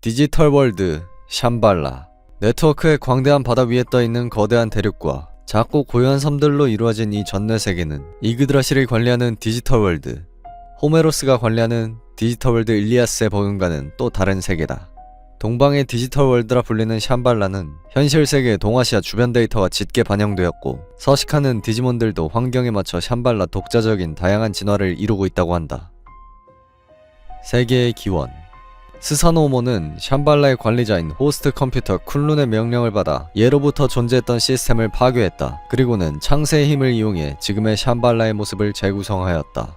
디지털 월드 샴발라. 네트워크의 광대한 바다 위에 떠있는 거대한 대륙과 작고 고요한 섬들로 이루어진 이 전내 세계는 이그드라실이 관리하는 디지털 월드, 호메로스가 관리하는 디지털 월드 일리아스에 버금가는 또 다른 세계다. 동방의 디지털 월드라 불리는 샴발라는 현실 세계의 동아시아 주변 데이터가 짙게 반영되었고, 서식하는 디지몬들도 환경에 맞춰 샴발라 독자적인 다양한 진화를 이루고 있다고 한다. 세계의 기원. 스사노오모는 샴발라의 관리자인 호스트 컴퓨터 쿨룬의 명령을 받아 예로부터 존재했던 시스템을 파괴했다. 그리고는 창세의 힘을 이용해 지금의 샴발라의 모습을 재구성하였다.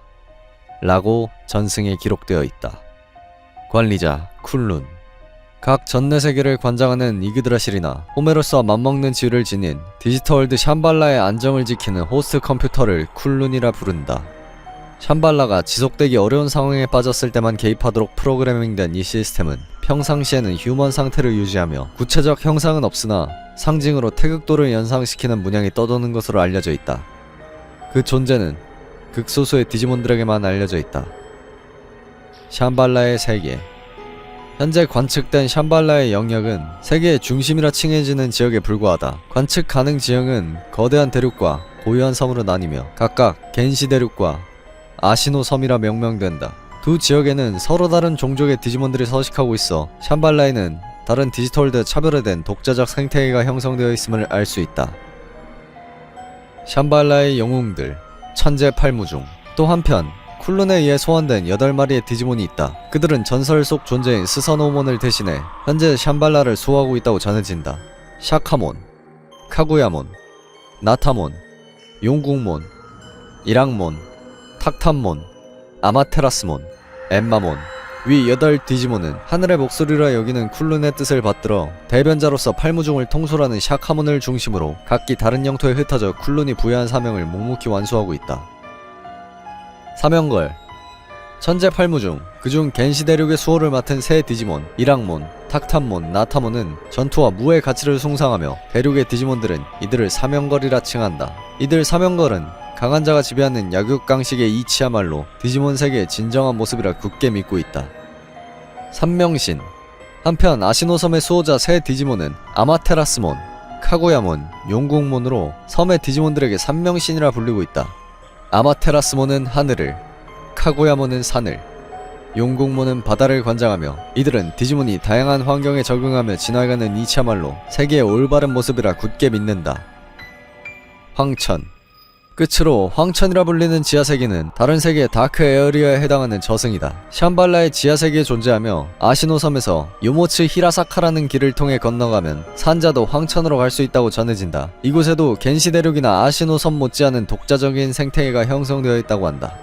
라고 전승에 기록되어 있다. 관리자 쿨룬. 각 전내 세계를 관장하는 이그드라실이나 호메로스와 맞먹는 지위를 지닌 디지털월드 샴발라의 안정을 지키는 호스트 컴퓨터를 쿨룬이라 부른다. 샴발라가 지속되기 어려운 상황에 빠졌을 때만 개입하도록 프로그래밍된 이 시스템은 평상시에는 휴먼 상태를 유지하며 구체적 형상은 없으나 상징으로 태극도를 연상시키는 문양이 떠도는 것으로 알려져 있다. 그 존재는 극소수의 디지몬들에게만 알려져 있다. 샴발라의 세계. 현재 관측된 샴발라의 영역은 세계의 중심이라 칭해지는 지역에 불과하다. 관측 가능 지형은 거대한 대륙과 고유한 섬으로 나뉘며 각각 겐시 대륙과 아시노 섬이라 명명된다. 두 지역에는 서로 다른 종족의 디지몬들이 서식하고 있어 샴발라에는 다른 디지털월드와 차별화된 독자적 생태계가 형성되어 있음을 알 수 있다. 샴발라의 영웅들, 천재 팔무중. 또 한편 쿨룬에 의해 소환된 8마리의 디지몬이 있다. 그들은 전설 속 존재인 스사노오몬을 대신해 현재 샴발라를 수호하고 있다고 전해진다. 샤카몬, 카구야몬, 나타몬, 용궁몬, 이랑몬, 탁탐몬, 아마테라스몬, 엠마몬. 위 8 디지몬은 하늘의 목소리라 여기는 쿨룬의 뜻을 받들어 대변자로서 팔무중을 통솔하는 샤카몬을 중심으로 각기 다른 영토에 흩어져 쿨룬이 부여한 사명을 묵묵히 완수하고 있다. 사명걸. 천재 팔무중, 그중 겐시 대륙의 수호를 맡은 세 디지몬 이랑몬, 탁탐몬, 나타몬은 전투와 무의 가치를 숭상하며 대륙의 디지몬들은 이들을 사명걸이라 칭한다. 이들 사명걸은 강한 자가 지배하는 약육강식의 이치야말로 디지몬 세계의 진정한 모습이라 굳게 믿고 있다. 삼명신. 한편 아시노섬의 수호자 세 디지몬은 아마테라스몬, 카구야몬, 용궁몬으로 섬의 디지몬들에게 삼명신이라 불리고 있다. 아마테라스몬은 하늘을, 카구야몬은 산을, 용궁몬은 바다를 관장하며 이들은 디지몬이 다양한 환경에 적응하며 진화해가는 이치야말로 세계의 올바른 모습이라 굳게 믿는다. 황천. 끝으로 황천이라 불리는 지하세계는 다른 세계의 다크 에어리어에 해당하는 저승이다. 샴발라의 지하세계에 존재하며 아시노섬에서 요모츠 히라사카라는 길을 통해 건너가면 산자도 황천으로 갈 수 있다고 전해진다. 이곳에도 겐시 대륙이나 아시노섬 못지않은 독자적인 생태계가 형성되어 있다고 한다.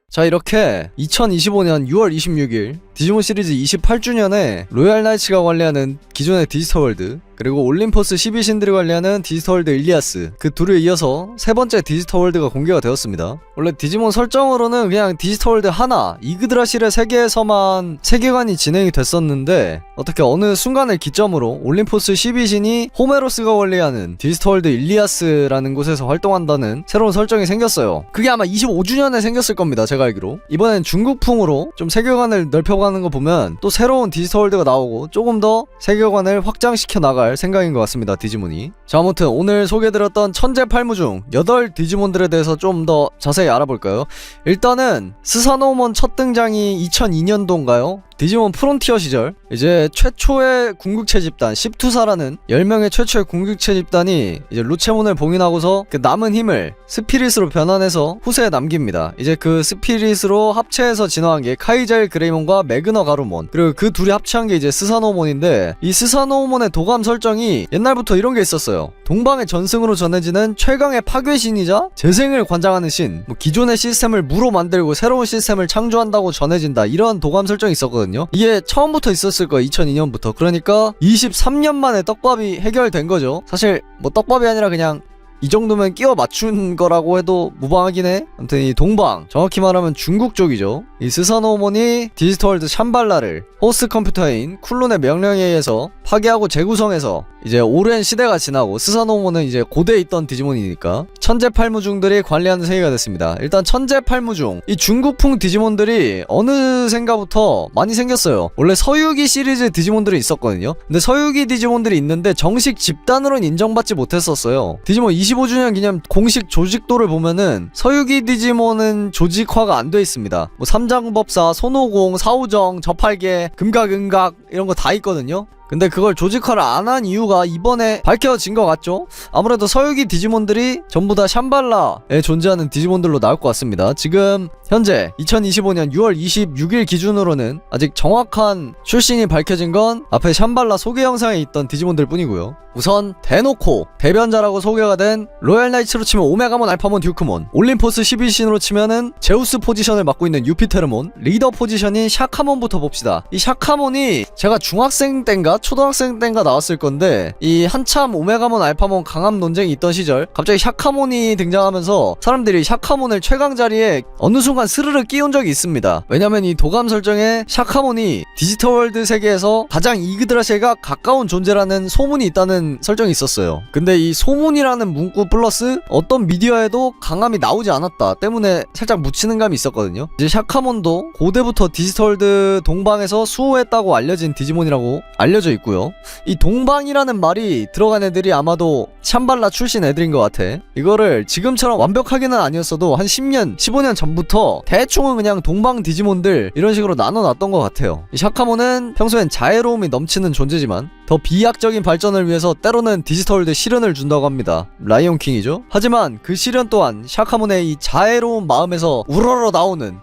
자, 이렇게 2025년 6월 26일 디지몬 시리즈 28주년에 로얄 나이츠가 관리하는 기존의 디지털 월드, 그리고 올림포스 12신들이 관리하는 디지털 월드 일리아스, 그 둘에 이어서 세 번째 디지털 월드가 공개가 되었습니다. 원래 디지몬 설정으로는 그냥 디지털 월드 하나, 이그드라실의 세계에서만 세계관이 진행이 됐었는데 어떻게 어느 순간을 기점으로 올림포스 12신이 호메로스가 관리하는 디지털 월드 일리아스라는 곳에서 활동한다는 새로운 설정이 생겼어요. 그게 아마 25주년에 생겼을 겁니다, 제가 알기로. 이번엔 중국풍으로 좀 세계관을 넓혀가는 거 보면 또 새로운 디지털 월드가 나오고 조금 더 세계관을 확장시켜 나갈 생각인 것 같습니다, 디지몬이. 자, 아무튼 오늘 소개해드렸던 천재 팔무중 8 디지몬들에 대해서 좀 더 자세히 알아볼까요? 일단은 스사노오몬 첫 등장이 2002년도인가요? 디지몬 프론티어 시절 이제 최초의 궁극체 집단 십투사라는 10명의 최초의 궁극체 집단이 이제 루체몬을 봉인하고서 그 남은 힘을 스피릿으로 변환해서 후세에 남깁니다. 이제 그 스피릿으로 합체해서 진화한 게 카이젤 그레이몬과 매그너 가루몬, 그리고 그 둘이 합체한 게 이제 스사노오몬인데, 이 스사노오몬의 도감 설정이 옛날부터 이런 게 있었어요. 동방의 전승으로 전해지는 최강의 파괴신이자 재생을 관장하는 신, 뭐 기존의 시스템을 무로 만들고 새로운 시스템을 창조한다고 전해진다, 이런 도감 설정이 있었거든요. 이게 처음부터 있었을 거예요, 2002년부터. 그러니까 23년 만에 떡밥이 해결된 거죠. 사실 뭐 떡밥이 아니라 그냥 이 정도면 끼워 맞춘 거라고 해도 무방하긴 해. 아무튼 이 동방, 정확히 말하면 중국 쪽이죠. 이 스사노오몬이 디지털 월드 샴발라를 호스트 컴퓨터인 쿨룬의 명령에 의해서 파괴하고 재구성해서 이제 오랜 시대가 지나고 스사노모는 이제 고대에 있던 디지몬이니까 천재팔무중들이 관리하는 세계가 됐습니다. 일단 천재팔무중, 이 중국풍 디지몬들이 어느샌가부터 많이 생겼어요. 원래 서유기 시리즈 디지몬들이 있었거든요. 근데 서유기 디지몬들이 있는데 정식 집단으로는 인정받지 못했었어요. 디지몬 25주년 기념 공식 조직도를 보면은 서유기 디지몬은 조직화가 안 돼 있습니다. 뭐 삼장법사, 손오공, 사우정, 저팔계, 금각은각 이런 거 다 있거든요. 근데 그걸 조직화를 안 한 이유가 이번에 밝혀진 것 같죠? 아무래도 서유기 디지몬들이 전부 다 샴발라에 존재하는 디지몬들로 나올 것 같습니다. 지금 현재 2025년 6월 26일 기준으로는 아직 정확한 출신이 밝혀진 건 앞에 샴발라 소개 영상에 있던 디지몬들 뿐이고요. 우선 대놓고 대변자라고 소개가 된 로얄 나이츠로 치면 오메가몬, 알파몬, 듀크몬, 올림포스 12신으로 치면은 제우스 포지션을 맡고 있는 유피테르몬, 리더 포지션인 샤카몬부터 봅시다. 이 샤카몬이 제가 중학생 땐가 초등학생 땐가 나왔을 건데, 이 한참 오메가몬, 알파몬 강함 논쟁이 있던 시절 갑자기 샤카몬이 등장하면서 사람들이 샤카몬을 최강 자리에 어느 순간 스르르 끼운 적이 있습니다. 왜냐면 이 도감 설정에 샤카몬이 디지털 월드 세계에서 가장 이그드라시에가 가까운 존재라는 소문이 있다는 설정이 있었어요. 근데 이 소문이라는 문구 플러스 어떤 미디어에도 강함이 나오지 않았다 때문에 살짝 묻히는 감이 있었거든요. 이제 샤카몬도 고대부터 디지털 월드 동방에서 수호했다고 알려진 디지몬이라고 알려져 있고요. 이 동방이라는 말이 들어간 애들이 아마도 샴발라 출신 애들인 것 같아. 이거를 지금처럼 완벽하게는 아니었어도 한 10년, 15년 전부터 대충은 그냥 동방 디지몬들 이런 식으로 나눠놨던 것 같아요. 이 샤카몬은 평소엔 자애로움이 넘치는 존재지만 더 비약적인 발전을 위해서 때로는 디지털월드에 시련을 준다고 합니다. 라이온킹이죠. 하지만 그 시련 또한 샤카몬의 이 자애로운 마음에서 우러러 나오는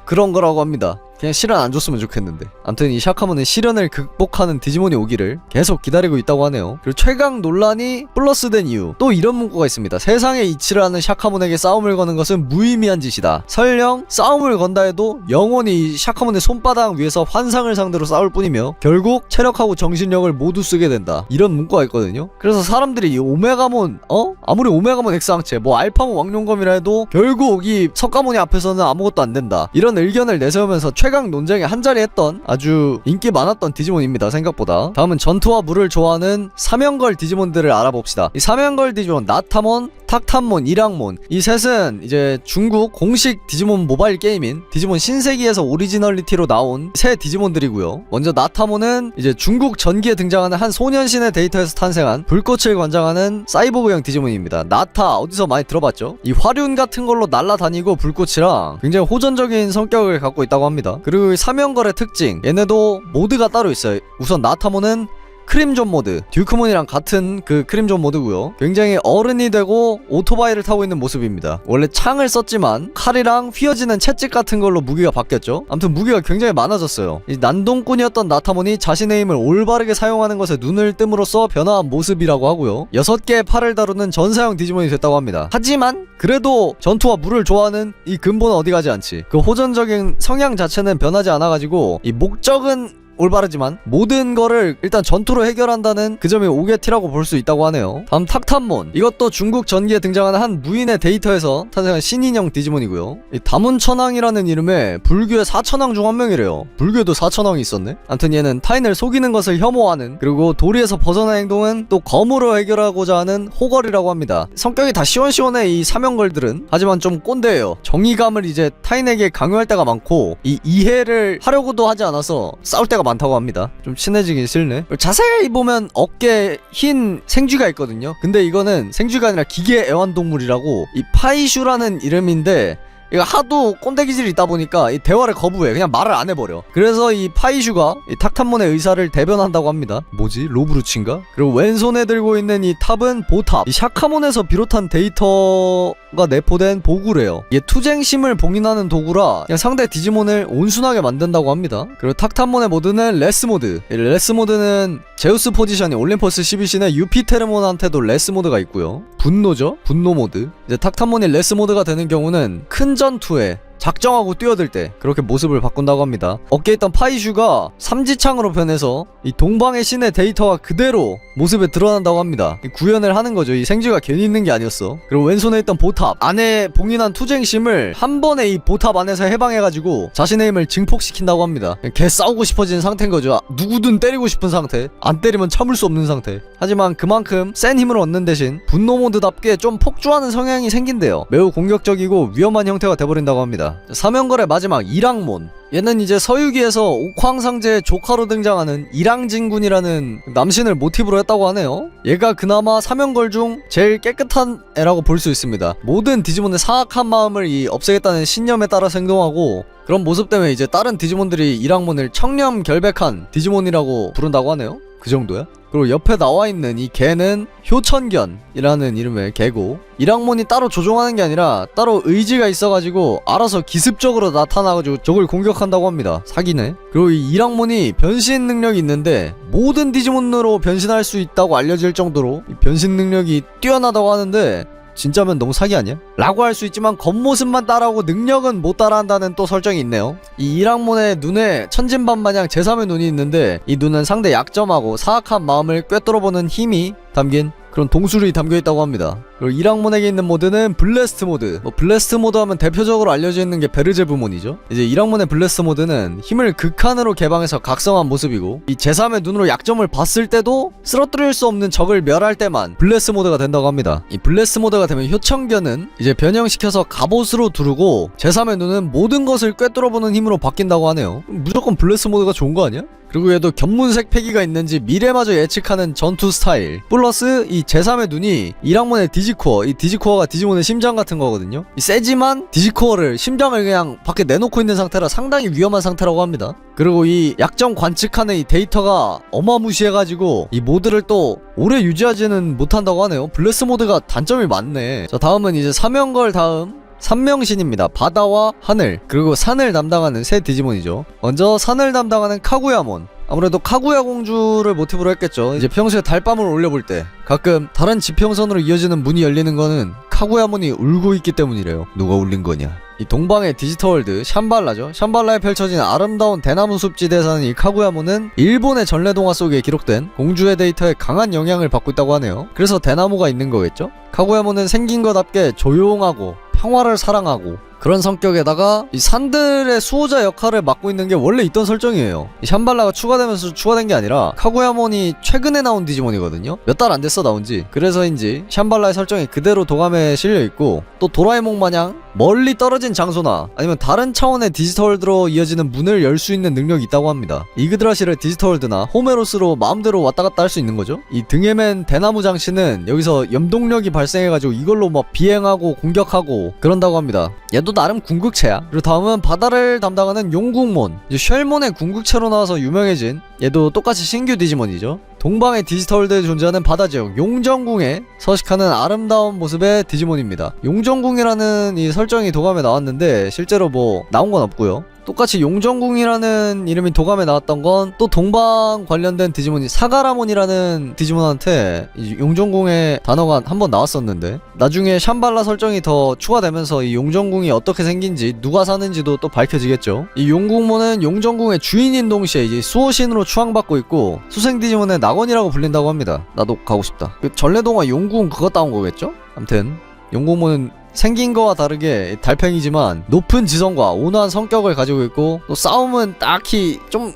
그런 거라고 합니다. 그냥 시련 안 줬으면 좋겠는데. 암튼 이 샤카몬은 시련을 극복하는 디지몬이 오기를 계속 기다리고 있다고 하네요. 그리고 최강 논란이 플러스된 이유, 또 이런 문구가 있습니다. 세상의 이치를 아는 샤카몬에게 싸움을 거는 것은 무의미한 짓이다. 설령 싸움을 건다 해도 영원히 샤카몬의 손바닥 위에서 환상을 상대로 싸울 뿐이며 결국 체력하고 정신력을 모두 쓰게 된다. 이런 문구가 있거든요. 그래서 사람들이 이 오메가몬 아무리 오메가몬 X항체 뭐 알파몬 왕룡검이라 해도 결국 이 석가모니 앞에서는 아무것도 안 된다, 이런 의견을 내세우면서 최강 논쟁에 한자리 했던 아주 인기 많았던 디지몬입니다. 생각보다. 다음은 전투와 물을 좋아하는 사면걸 디지몬들을 알아봅시다. 이 사면걸 디지몬 나타몬, 탁탐몬, 이랑몬, 이 셋은 이제 중국 공식 디지몬 모바일 게임인 디지몬 신세기에서 오리지널리티로 나온 새 디지몬들이고요. 먼저 나타몬은 이제 중국 전기에 등장하는 한 소년신의 데이터에서 탄생한 불꽃을 관장하는 사이보그형 디지몬입니다. 나타 어디서 많이 들어봤죠? 이 화륜 같은 걸로 날아다니고 불꽃이랑 굉장히 호전적인 성격을 갖고 있다고 합니다. 그리고 이 사면걸의 특징, 얘네도 모드가 따로 있어요. 우선 나타몬은 크림존 모드, 듀크몬이랑 같은 그 크림존 모드고요. 굉장히 어른이 되고 오토바이를 타고 있는 모습입니다. 원래 창을 썼지만 칼이랑 휘어지는 채찍 같은 걸로 무기가 바뀌었죠. 아무튼 무기가 굉장히 많아졌어요. 이 난동꾼이었던 나타몬이 자신의 힘을 올바르게 사용하는 것에 눈을 뜸으로써 변화한 모습이라고 하고요. 6개의 팔을 다루는 전사형 디지몬이 됐다고 합니다. 하지만 그래도 전투와 물을 좋아하는 이 근본은 어디 가지 않지. 그 호전적인 성향 자체는 변하지 않아가지고 이 목적은 올바르지만 모든 거를 일단 전투로 해결한다는 그 점이 오게티라고 볼 수 있다고 하네요. 다음 탁탐몬, 이것도 중국 전기에 등장하는 한 무인의 데이터에서 탄생한 신인형 디지몬이고요. 이 다문천왕이라는 이름의 불교의 4천왕 중 한 명이래요. 불교에도 4천왕이 있었네. 아무튼 얘는 타인을 속이는 것을 혐오하는, 그리고 도리에서 벗어난 행동은 또 검으로 해결하고자 하는 호걸이라고 합니다. 성격이 다 시원시원해 이 사면걸들은. 하지만 좀 꼰대예요. 정의감을 이제 타인에게 강요할 때가 많고 이 이해를 하려고도 하지 않아서 싸울 때가 많다고 합니다. 좀 친해지긴 싫네. 자세히 보면 어깨에 흰 생쥐가 있거든요. 근데 이거는 생쥐가 아니라 기계 애완동물이라고, 이 파이슈라는 이름인데 이거 하도 꼰대 기질이 있다 보니까 이 대화를 거부해. 그냥 말을 안 해버려. 그래서 이 파이슈가 이 탁탐몬의 의사를 대변한다고 합니다. 뭐지? 로브루치인가? 그리고 왼손에 들고 있는 이 탑은 보탑, 이 샤카몬에서 비롯한 데이터가 내포된 보구래요. 이게 투쟁심을 봉인하는 도구라 그냥 상대 디지몬을 온순하게 만든다고 합니다. 그리고 탁탐몬의 모드는 레스 모드. 이 레스 모드는 제우스 포지션이 올림포스 12신의 유피테르몬한테도 레스 모드가 있고요. 분노죠? 분노 모드. 이제 탁탐몬이 레스 모드가 되는 경우는 큰 전투에 작정하고 뛰어들 때 그렇게 모습을 바꾼다고 합니다. 어깨에 있던 파이슈가 삼지창으로 변해서 이 동방의 신의 데이터가 그대로 모습에 드러난다고 합니다. 이 구현을 하는 거죠. 이 생쥐가 괜히 있는 게 아니었어. 그리고 왼손에 있던 보탑 안에 봉인한 투쟁심을 한 번에 이 보탑 안에서 해방해가지고 자신의 힘을 증폭시킨다고 합니다. 개 싸우고 싶어지는 상태인 거죠. 누구든 때리고 싶은 상태, 안 때리면 참을 수 없는 상태. 하지만 그만큼 센 힘을 얻는 대신 분노 모드답게 좀 폭주하는 성향이 생긴대요. 매우 공격적이고 위험한 형태가 돼버린다고 합니다. 사명걸의 마지막 이랑몬, 얘는 이제 서유기에서 옥황상제의 조카로 등장하는 이랑진군이라는 남신을 모티브로 했다고 하네요. 얘가 그나마 사명걸 중 제일 깨끗한 애라고 볼 수 있습니다. 모든 디지몬의 사악한 마음을 없애겠다는 신념에 따라 행동하고, 그런 모습 때문에 이제 다른 디지몬들이 이랑몬을 청렴 결백한 디지몬이라고 부른다고 하네요. 그 정도야? 그리고 옆에 나와있는 이 개는 효천견이라는 이름의 개고, 이랑몬이 따로 조종하는 게 아니라 따로 의지가 있어가지고 알아서 기습적으로 나타나가지고 적을 공격한다고 합니다. 사기네. 그리고 이 이랑몬이 변신 능력이 있는데 모든 디지몬으로 변신할 수 있다고 알려질 정도로 이 변신 능력이 뛰어나다고 하는데, 진짜면 너무 사기 아니야? 라고 할 수 있지만 겉모습만 따라하고 능력은 못 따라한다는 또 설정이 있네요. 이 이랑몬의 눈에 천진반마냥 제3의 눈이 있는데, 이 눈은 상대 약점하고 사악한 마음을 꿰뚫어보는 힘이 담긴 그런 동술이 담겨있다고 합니다. 그리고 이랑몬에게 있는 모드는 블래스트 모드. 블래스트 모드 하면 대표적으로 알려져 있는 게 베르제부몬이죠. 이제 이랑몬의 블래스트 모드는 힘을 극한으로 개방해서 각성한 모습이고, 이 제3의 눈으로 약점을 봤을 때도 쓰러뜨릴 수 없는 적을 멸할 때만 블래스트 모드가 된다고 합니다. 이 블래스트 모드가 되면 효청견은 이제 변형시켜서 갑옷으로 두르고, 제3의 눈은 모든 것을 꿰뚫어보는 힘으로 바뀐다고 하네요. 무조건 블래스트 모드가 좋은 거 아니야? 그리고 얘도 견문색 패기가 있는지 미래마저 예측하는 전투 스타일, 플러스 이 제3의 눈이 이랑몬의 디지코어, 이 디지코어가 디지몬의 심장 같은 거거든요. 이 세지만 디지코어를, 심장을 그냥 밖에 내놓고 있는 상태라 상당히 위험한 상태라고 합니다. 그리고 이 약점 관측하는 이 데이터가 어마무시해가지고 이 모드를 또 오래 유지하지는 못한다고 하네요. 블레스 모드가 단점이 많네. 자, 다음은 이제 사명걸 다음 삼명신입니다. 바다와 하늘, 그리고 산을 담당하는 새 디지몬이죠. 먼저 산을 담당하는 카구야몬. 아무래도 카구야 공주를 모티브로 했겠죠. 이제 평소에 달밤을 올려볼 때 가끔 다른 지평선으로 이어지는 문이 열리는 거는 카구야몬이 울고 있기 때문이래요. 누가 울린 거냐. 이 동방의 디지털월드 샴발라죠. 샴발라에 펼쳐진 아름다운 대나무 숲지대에 사는 이 카구야몬은 일본의 전래동화 속에 기록된 공주의 데이터에 강한 영향을 받고 있다고 하네요. 그래서 대나무가 있는 거겠죠. 카구야몬은 생긴 것답게 조용하고 평화를 사랑하고 그런 성격에다가 이 산들의 수호자 역할을 맡고 있는 게 원래 있던 설정이에요. 이 샴발라가 추가되면서 추가된 게 아니라 카구야몬이 최근에 나온 디지몬이거든요. 몇 달 안 됐어 나온지. 그래서인지 샴발라의 설정이 그대로 도감에 실려있고, 또 도라에몽 마냥 멀리 떨어진 장소나 아니면 다른 차원의 디지털월드로 이어지는 문을 열 수 있는 능력이 있다고 합니다. 이그드라시를 디지털월드나 호메로스로 마음대로 왔다 갔다 할 수 있는 거죠. 이 등에 맨 대나무 장치는 여기서 염동력이 발생해가지고 이걸로 막 비행하고 공격하고 그런다고 합니다. 얘도 나름 궁극체야. 그리고 다음은 바다를 담당하는 용궁몬. 이제 쉘몬의 궁극체로 나와서 유명해진, 얘도 똑같이 신규 디지몬이죠. 동방의 디지털월드에 존재하는 바다지역 용정궁에 서식하는 아름다운 모습의 디지몬입니다. 용정궁이라는 이 설정이 도감에 나왔는데 실제로 뭐 나온 건 없고요. 똑같이 용정궁이라는 이름이 도감에 나왔던 건 또 동방 관련된 디지몬이 사가라몬이라는 디지몬한테 이 용정궁의 단어가 한번 나왔었는데, 나중에 샴발라 설정이 더 추가되면서 이 용정궁이 어떻게 생긴지 누가 사는지도 또 밝혀지겠죠. 이 용궁몬은 용정궁의 주인인 동시에 이제 수호신으로 추앙받고 있고 수생 디지몬의 낙원이라고 불린다고 합니다. 나도 가고 싶다. 그 전래동화 용궁 그거 따온 거겠죠? 암튼 용궁몬은 생긴 거와 다르게 달팽이지만 높은 지성과 온화한 성격을 가지고 있고, 또 싸움은 딱히 좀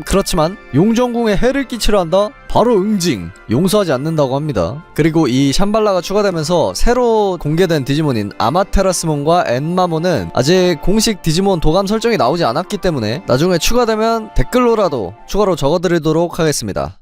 그렇지만 용정궁에 해를 끼치려 한다? 바로 응징! 용서하지 않는다고 합니다. 그리고 이 샴발라가 추가되면서 새로 공개된 디지몬인 아마테라스몬과 엔마몬은 아직 공식 디지몬 도감 설정이 나오지 않았기 때문에 나중에 추가되면 댓글로라도 추가로 적어드리도록 하겠습니다.